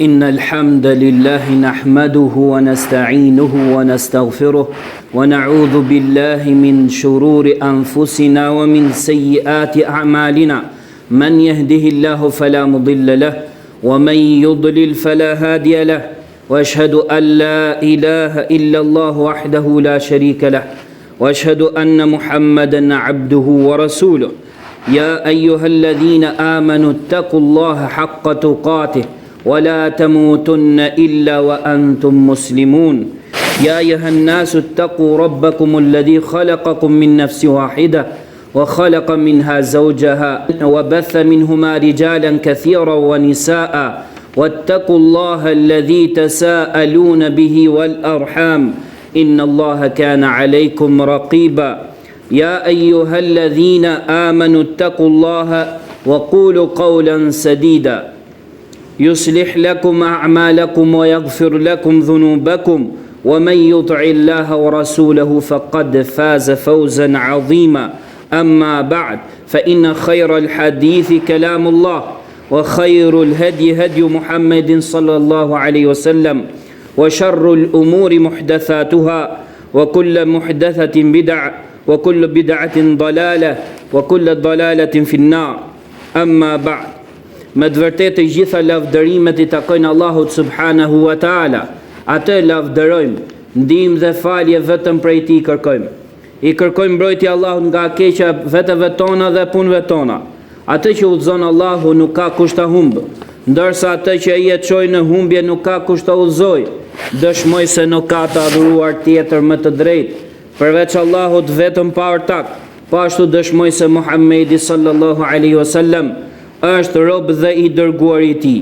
إن الحمد لله نحمده ونستعينه ونستغفره ونعوذ بالله من شرور أنفسنا ومن سيئات أعمالنا من يهده الله فلا مضل له ومن يضلل فلا هادي له وأشهد أن لا إله إلا الله وحده لا شريك له وأشهد أن محمدا عبده ورسوله يا أيها الذين آمنوا اتقوا الله حق تقاته ولا تموتن إلا وأنتم مسلمون يا أيها الناس اتقوا ربكم الذي خلقكم من نفس واحدة وخلق منها زوجها وبث منهما رجالا كثيرا ونساء واتقوا الله الذي تساءلون به والأرحام إن الله كان عليكم رقيبا يا أيها الذين آمنوا اتقوا الله وقولوا قولا سديدا يصلح لكم أعمالكم ويغفر لكم ذنوبكم ومن يطع الله ورسوله فقد فاز فوزا عظيما أما بعد فإن خير الحديث كلام الله وخير الهدي هدي محمد صلى الله عليه وسلم وشر الأمور محدثاتها وكل محدثة بدعة وكل بدعة ضلالة وكل ضلالة في النار أما بعد Me të vërtetë të gjitha lavdërimet I takojnë Allahut subhanahu wa ta'ala. Atë lavdërojmë, ndihmë dhe falje vetëm prej Tij kërkojmë. I kërkojmë mbrojtje Allahut nga keqja vetëve tona dhe punëve tona. Atë që udhëzon Allahu nuk ka kusht ta humbë, ndërsa atë që ai e çojë në humbje nuk ka kusht ta udhëzojë. Dëshmoj se nuk ka të adhuruar tjetër më të drejtë përveç Allahut vetëm pa ortak. Po ashtu dëshmoj se Muhamedi sallallahu alaihi wasallam është rob dhe I dërguar I Tij.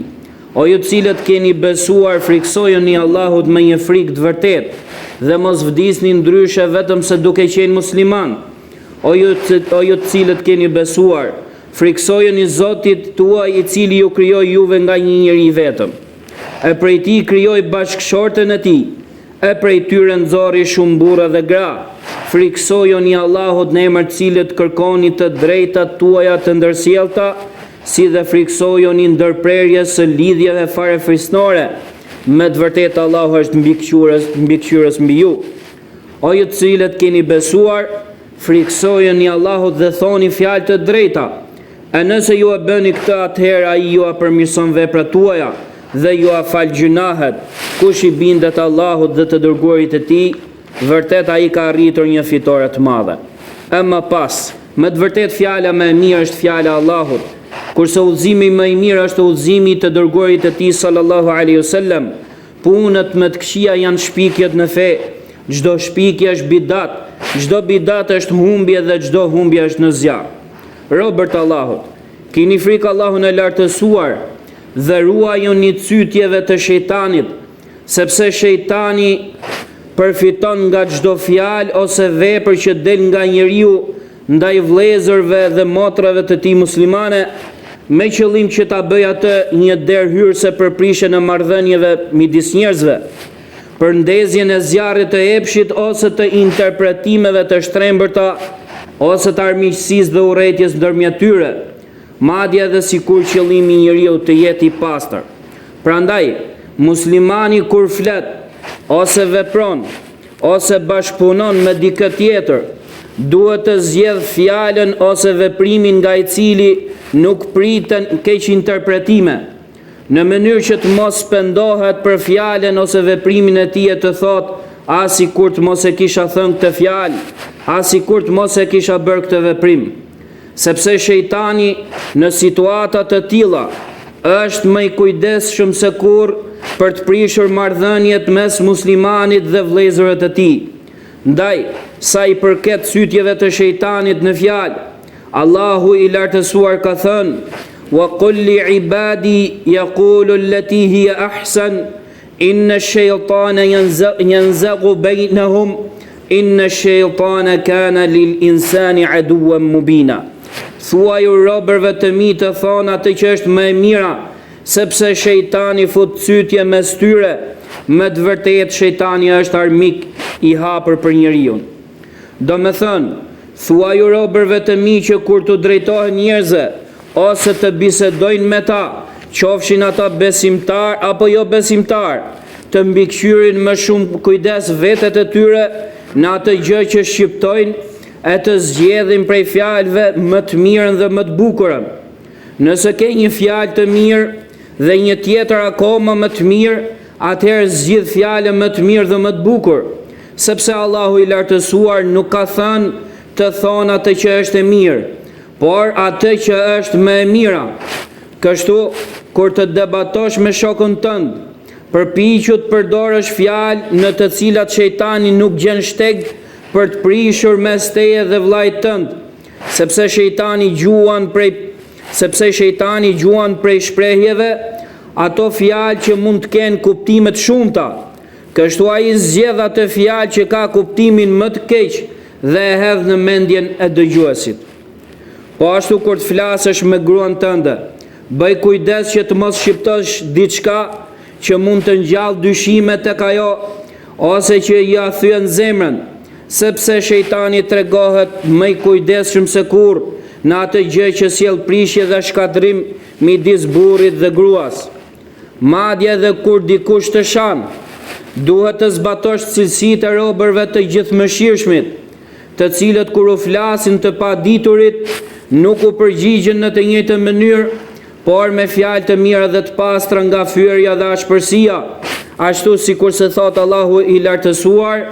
O ju cilët keni besuar, friksojeni Allahut me një frikë të vërtetë dhe mos vdisni ndryshe vetëm se duke qenë musliman. O ju cilët keni besuar, friksojeni Zotit tuaj I cili ju krijoi juve nga një njeri vetëm. E prej Tij krijoi bashkëshortën e Tij. E prej tyre nxorri shumë burra dhe gra. Friksojeni Allahut në emër të Cilit kërkoni të drejtat tuaja të ndërsjellta, si dhe friksojoni ndërprerjes së lidhjeve farefisnore. Me të vërtetë Allahu është mbikëqyrës mbi ju. O ju të cilët keni besuar, friksojeni Allahut dhe thoni fjalë të drejta. E nëse ju e bëni këtë, atëherë ai ju përmirëson veprat tuaja dhe ju fal gjunahet. Kush I bindet Allahut dhe të dërguarit të Tij, vërtet ai ka arritur një fitore të madhe. E më pas, me të vërtetë fjala më e mirë është fjala e Allahut. Kurse udhëzimi më I mirë është udhëzimi të dërguarit të Tij sallallahu alaihi wasallam. Punët më të këqija janë shpikjet në fe. Çdo shpikje është bidat, çdo bidat është humbje dhe çdo humbje është në zjarr. Robërt Allahut, keni frikë Allahun e lartësuar dhe ruajuni cytjeve të shejtanit, sepse shejtani përfiton nga çdo fjalë ose vepër që del nga njeriu ndaj vëllezërve dhe motrave të tij muslimane, me qëllim që ta bëj atë një derë hyrëse për prishjen e marrëdhënieve midis njerëzve, për ndezjen e zjarrit të epshit ose të interpretimeve të shtrembërta ose të armiqësisë dhe urrëties ndërmjet tyre, madje edhe sikur qëllimi I njeriu të jetë I pastër. Prandaj, muslimani kur flet ose vepron ose bashkëpunon me dikë tjetër, duhet të zgjedh fjalën ose veprimin nga I cili nuk priten keq interpretime, në mënyrë që të mos pendohet për fjalën ose veprimin e tij të thotë, as sikur të mos e kisha thënë këtë fjalë, as sikur të mos e kisha bërë këtë veprim. Sepse shejtani në situata të tilla është më I kujdesshëm se kurrë për të prishur marrëdhëniet mes muslimanit dhe vëllezërve të tij. Ndaj, sa I përket sytjeve të shejtanit në fjalë, Allahu I lartësuar ka thënë: "Wa qul li ibadi yaqulu allati hiya ahsan, inna ash-shaytana yanzaghu bainahum, inna ash-shaytana kana lil insani aduwwan mubina." Thuaj robërve të mi të thonë atë që është më e mira, sepse shejtani fut sytje mes tyre. Me të vërtetë shejtani është armik I hapur për njeriu. Do me thënë, thuaj robërve të mi që kur të drejtohen njerëzve ose të bisedojnë me ta, qofshin ata besimtar apo jo besimtar, të mbikëqyrin më shumë kujdes vetet e tyre në atë gjë që shqiptojnë, e të zgjedhin prej fjalëve më të mirën dhe më të bukurën. Nëse ke një fjalë të mirë dhe një tjetër akoma më të mirë, atëherë zgjidh fjalën më të mirë dhe më të bukur, sepse Allahu i lartësuar nuk ka thënë të thonë atë që është e mirë, por atë që është më e mira. Kështu, kur të debatosh me shokun tënd, përpiqu të përdorësh fjalë në të cilat shejtani nuk gjen shteg për të prishur mes teje dhe vllait tënd, sepse shejtani gjuan prej shprehjeve ato fjalë që mund të kenë kuptime të shumta. Kështu ai zgjedh atë fjalë që ka kuptimin më të keq dhe e hedh në mendjen e dëgjuesit. Po ashtu kur të flasësh me gruan tënde, bëj kujdes që të mos shqiptosh diçka që mund të ngjall dyshime tek ajo ose që ja thyen zemrën, sepse shejtani tregohet më i kujdesshëm se kurrë në atë gjë që sjell prishje dhe shkatërrim midis burrit dhe gruas. Madje edhe kur dikush të shan, duhet të zbatosh cilësitë e robërve të gjithëmëshirshmit, të cilët kur u flasin të paditurit nuk u përgjigjen në të njëjtën mënyrë, por me fjalë të mira dhe të pastra nga fyerja dhe ashpërsia, ashtu sikur se thot Allahu i lartësuar: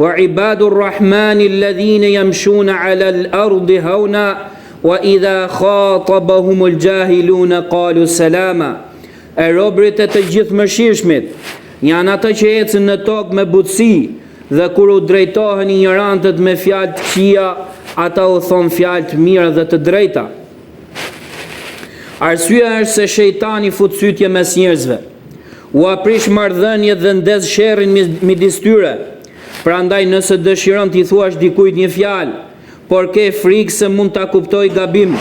wa ibadur rahmani alladhina yamshuna ala al-ardi hauna wa idha khatabahumul jahiluna qalu salama. E robërit e të gjithëmëshirshmit janë ata që ecën në tokë me butësi dhe kur u drejtohen ignorantët me fjalë të këqija, ata u thon fjalë të mira dhe të drejta. Arsyeja është se shejtani fut sytje mes njerëzve, u aprish marrëdhënie dhe ndez sherrin midis tyre. Prandaj nëse dëshiron t'i thuash dikujt një fjalë, por ke frikë se mund ta kuptoj gabim,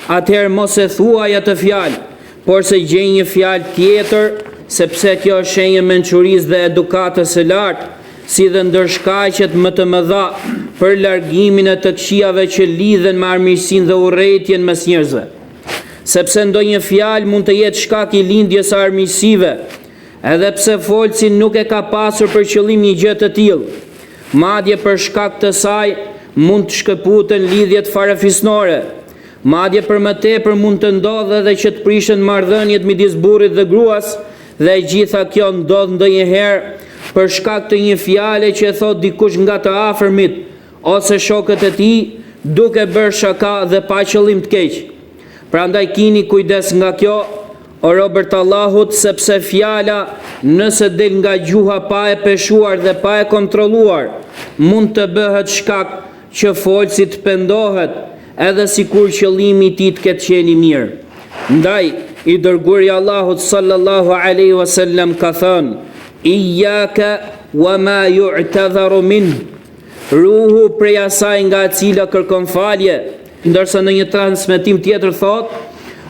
atëherë mos e thuaj atë fjalë, por se gjej një fjalë tjetër, sepse kjo është shenjë mençurisë dhe edukatës së lartë, si dhe ndërshkaqet më të mëdha për largimin e të këqijave që lidhen me armiqsinë dhe urrëtitjen mes njerëzve. Sepse ndonjë fjalë mund të jetë shkak i lindjes së armiqësive, edhe pse folësi nuk e ka pasur për qëllim një gjë të tillë. Madje për shkak të saj mund të shkëputen lidhjet farefisnore. Madje për më tepër mund të ndodhë edhe që të prishen marrëdhëniet midis burrit dhe gruas, dhe gjitha kjo ndodh ndonjëherë për shkak të një fjale që e thot dikush nga të afërmit ose shokët e tij, duke bërë shaka dhe pa qëllim të keq. Prandaj kini kujdes nga kjo, o robër të Allahut, sepse fjala, nëse del nga gjuha pa e peshuar dhe pa e kontrolluar, mund të bëhet shkak që folësi të pendohet, edhe sikur qëllimi i tij të ketë qenë i mirë. Ndaj, i dërguari i Allahut sallallahu alaihi wasallam ka thënë: "Iyyaka wa ma yu'tadharu min." Ruhu prej asaj nga e cila kërkon falje, ndërsa në një transmetim tjetër thot: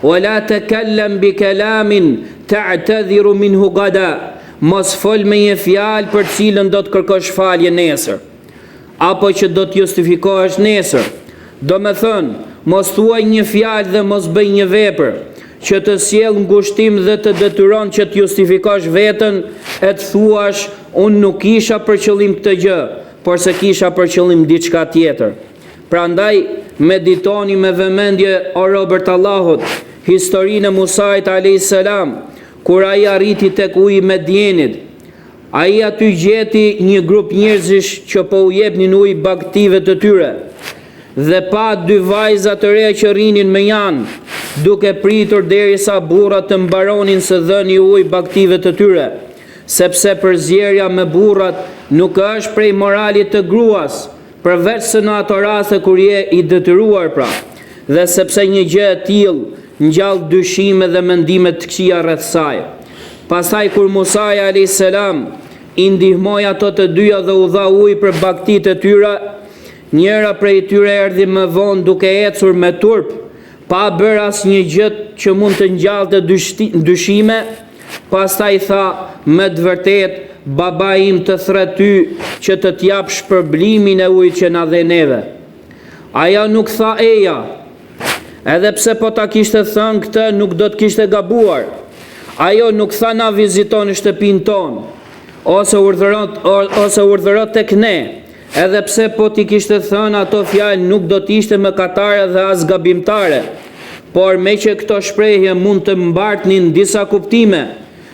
"Wala takallam bi kalamin ta'tadhiru minhu gada." Mos fol me një fjalë për cilën do të kërkosh falje nesër, apo që do të justifikohesh nesër. Do me thënë, mos thuaj një fjalë dhe mos bëj një vepër që të sjell ngushtim dhe të detyron që të justifikosh veten e të thuash: unë nuk kisha për qëllim këtë gjë, por se kisha për qëllim diçka tjetër. Prandaj meditoni me vëmendje, o robër të Allahut, historinë e Musait alayhis salam, kur ai arriti tek uji i Medjenit. Ai aty gjeti një grup njerëzish që po u jepnin ujë bagtive të tyre, dhe pa dy vajza të reja që rrinin me janë, duke pritur derisa burrat të mbaronin së dhëni ujë bagtive të tyre, sepse përzierja me burrat nuk është prej moralit të gruas, përveç se në ato raste kur je i detyruar pra, dhe sepse një gjë e tillë ngjall dyshime dhe mendime të këqija rreth saj. Pastaj kur Musa alayhis salam i ndihmoi ato të dyja dhe u dha ujë për bagtitë e tyre, njëra prej tyre erdhi më vonë duke ecur me turp, pa bërë asnjë gjë që mund të ngjallte dyshime. Pastaj tha: "Me të vërtetë, baba im të thret ty që të t'jap shpërblimin e ujit që na dhe neve." Aja nuk tha eja, edhe pse po ta kishte thënë këtë nuk do të kishte gabuar, Ajo nuk tha na viziton shtëpinë tonë, ose urdhëron tek ne, edhe pse po ti kishte thënë ato fjalë nuk do t'ishte mëkatare dhe as gabimtare, por me që këto shprehje mund të mbartnin disa kuptime,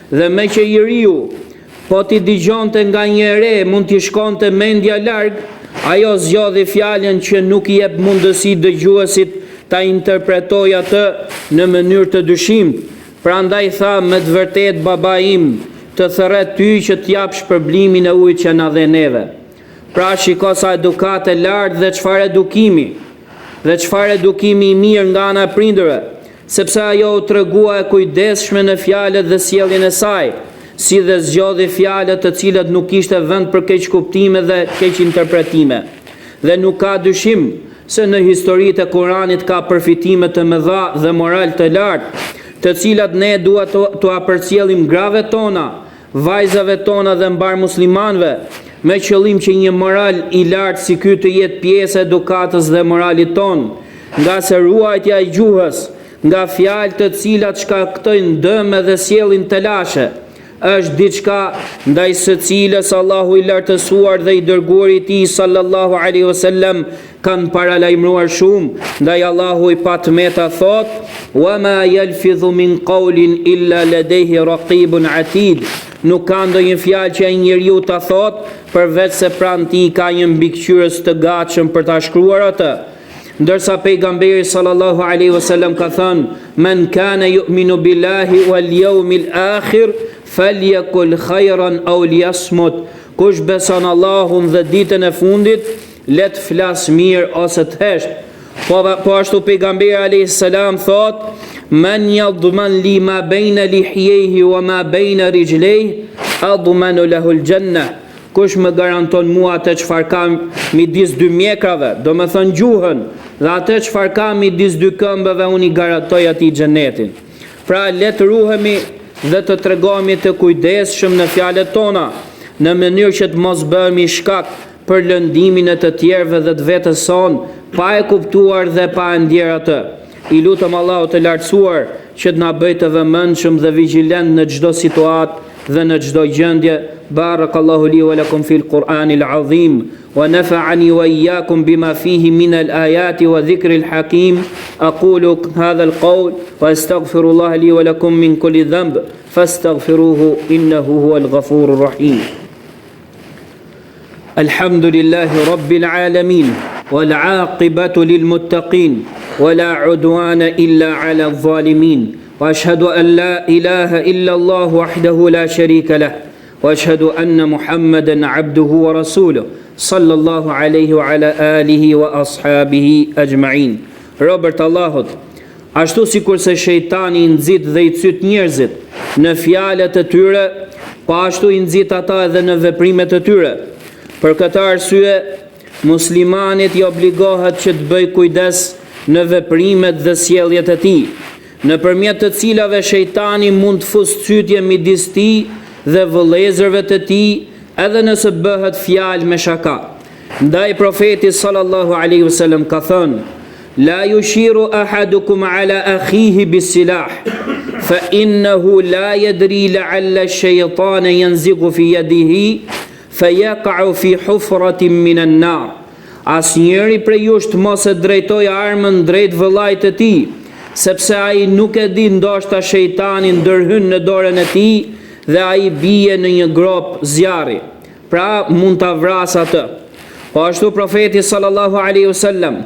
dhe me që njeriu po ti dëgjonte nga një re mund t'i shkonte mendja larg, ajo zgjodhi fjalën që nuk i jep mundësi dëgjuesit ta interpretojë atë në mënyrë të dyshimt. Prandaj tha, me të vërtet baba im të thërret ty që t'jap shpërblimin e ujit që na dhe neve. Pra shiko sa edukate lartë dhe çfarë edukimi i mirë nga ana e prindërve, sepse ajo u tregua e kujdesshme në fjalët dhe sjelljen e saj, si dhe zgjodhi fjalët të cilat nuk kishte vend për keq kuptime dhe keq interpretime. Dhe nuk ka dyshim se në historitë e Kuranit ka përfitime të mëdha dhe moral të lartë, të cilat ne duhet të apërcjellim grave tona, vajzave tona dhe mbar muslimanëve, me qëllim që një moral i lartë si ky të jetë pjesë e edukatës dhe moralit ton, nga se ruajtja e gjuhës nga fjalë të cilat shkaktojnë dëm dhe sjellin të lashe, është diçka ndaj së cilës Allahu i lartësuar dhe i dërguari i tij sallallahu alaihi wasallam kanë paralajmëruar shumë. Ndaj Allahu i patmeta thot: "Wa ma yalfidhu min qawlin illa ladayhi raqibun atid." Nuk ka ndonjë fjalë që ai njeriu ta thot përveç se pranë tij ka një mbikëqyrës të gatshëm për ta shkruar atë. Ndërsa pejgamberi sallallahu alaihi wasallam ka thënë: "Man kana yu'minu billahi wal yawmil akhir falyakul khayran aw liyasmut." Kush beson Allahun dhe ditën e fundit, le të flas mirë ose të hesht. Po ashtu pejgamberi alayhis salam thot: "Man yadman li ma bayna lihiyhi wa ma bayna rijlayhi admanu lahu al-jannah." Kush më garanton mua atë çfarë kam midis dy mjekrave, do më thënë gjuhën, dhe atë çfarë kam midis dy këmbëve, unë i garantoj atij xhenetin. Pra le të ruhemi dhe të tregohemi të kujdesshëm në fjalët tona, në mënyrë që të mos bëhemi shkak për lëndimin e të tjerëve dhe të vetes son, pa e kuptuar dhe pa e ndjer atë. I lutem Allahut të lartësuar që të na bëjë të vëmendshëm dhe vigjilent në çdo situatë dhe në çdo gjendje. Barakallahu li wa lakum fil Qur'anil azim wa nafa'ani wa iyyakum bima fihi min al-ayati wa dhikril hakim. Aqulu hadha al-qawl wa astaghfirullah li wa lakum min kulli dhanb fastaghfiruhu innahu huwal ghafurur rahim. Alhamdulillahi rabbil alamin wal 'aqibatu lil muttaqin wala 'udwana illa 'ala adh-dhalimin. وأشهد أن لا إله إلا الله وحده لا شريك له وأشهد أن محمدا عبده ورسوله صلى الله عليه وعلى آله وأصحابه أجمعين. Robert Allahut, ashtu sikur se shejtani i nxit dhe i cyt njerëzit në fjalët e tyre, po ashtu i nxit ata edhe në veprimet e tyre. Për këtë arsye, muslimanit i obligohet që të bëjë kujdes në veprimet dhe sjelljet e tij, nëpërmjet të cilave shejtani mund të fusë cytje midis tij dhe vëllezërve të tij, edhe nëse bëhet fjalë me shaka. Ndaj profeti sallallahu alaihi wasallam ka thënë: "La yushiru ahadukum ala akhihi bisilah, fa innahu la yadri la'alla ash-shaytana yanzighu fi yadihi fa yaqa'u fi hufratin min an-nar." Asnjëri prej jush të mos e drejtoj armën drejt vëllait të tij, sepse ai nuk e di, ndoshta shejtani ndërhyn në dorën e tij dhe ai bie në një grop zjarri, pra mund ta vras atë. Po ashtu profeti sallallahu alaihi wasallam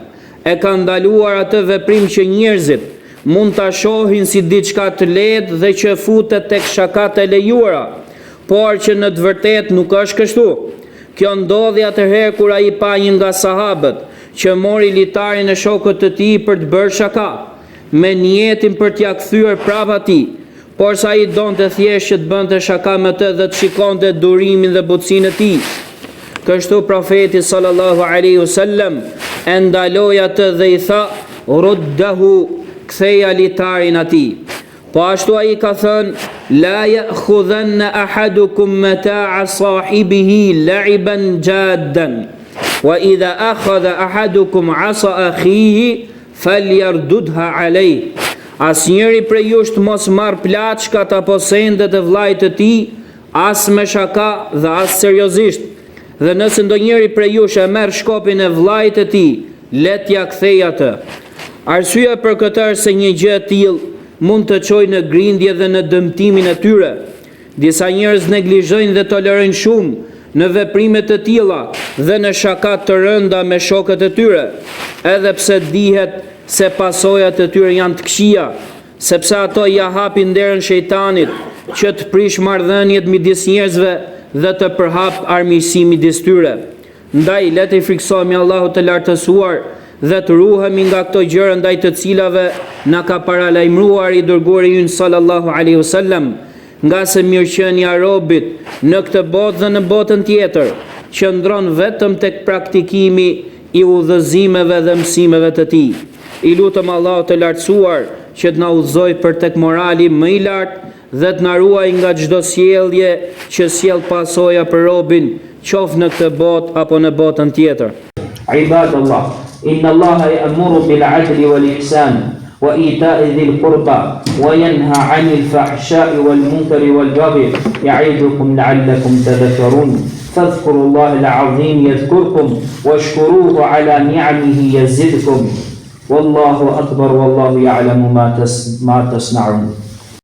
e ka ndaluar atë veprim që njerëzit mund ta shohin si diçka të lehtë dhe që futet tek shakat e lejuara, por që në të vërtetë nuk është kështu. Kjo ndodhi atëherë kur ai pa një nga sahabët që mori litarin e shokut të tij për të bërë shaka, me niyetin për t'ia kthyer prapa atij, por sa i donte thjesht që të bënte shaka me të dhe të shikonte durimin dhe butësinë e tij. Kështu profeti sallallahu alaihi wasallam e ndaloi atë dhe i tha: "Ruddahu", ktheja litarin atij. Po ashtu ai ka thënë: "La ya'khudhanna ahadukum mata'a sahibihi la'iban jaddan, wa idha akhadha ahadukum 'asa akhihi falyardudha alej." Asnjëri prej jush të mos marr plaçkat apo sendet e vllajt të tij, as me shaka dhe as seriozisht. Dhe nëse ndonjëri prej jush e merr shkopin e vllajt të tij, le t'ia kthejë atë. Arsyeja për këtë është se një gjë e tillë mund të çojë në grindje dhe në dëmtimin e tyre. Disa njerëz neglizhojnë dhe tolerojnë shumë në veprime të tilla dhe në shaka të rënda me shokët e tyre, edhe pse dihet se pasojat e tyre janë të këqija, sepse ato ja hapin derën shejtanit që të prish marrëdhëniet midis njerëzve dhe të përhap armiqësi midis tyre. Ndaj le të friksohemi Allahut të lartësuar dhe të ruhemi nga këto gjëra ndaj të cilave na ka paralajmëruar i dërguari ynë sallallahu alaihi wasallam, nga se mirëqenia e robit në këtë botë dhe në botën tjetër qëndron vetëm tek praktikimi i udhëzimeve dhe mësimeve të tij. I lutem Allahut të lartësuar që të na udhëzojë për tek morali më i lartë dhe të na ruaj nga çdo sjellje që sjell pasoja për robin, qoftë në këtë botë apo në botën tjetër. Ibadallah, inna Allaha ya'muru bil 'adli wal ihsan wa ita'i dhil qurba wa yanha 'anil fahsha'i wal munkari wal baghi ya'idukum la'allakum tadhakkarun. Fadhkurullaha al-'azim yadhkurkum washkuruhu 'ala ni'amihi yazidkum. Wallahu akbar wallahu ya'lamu ma tasna'un.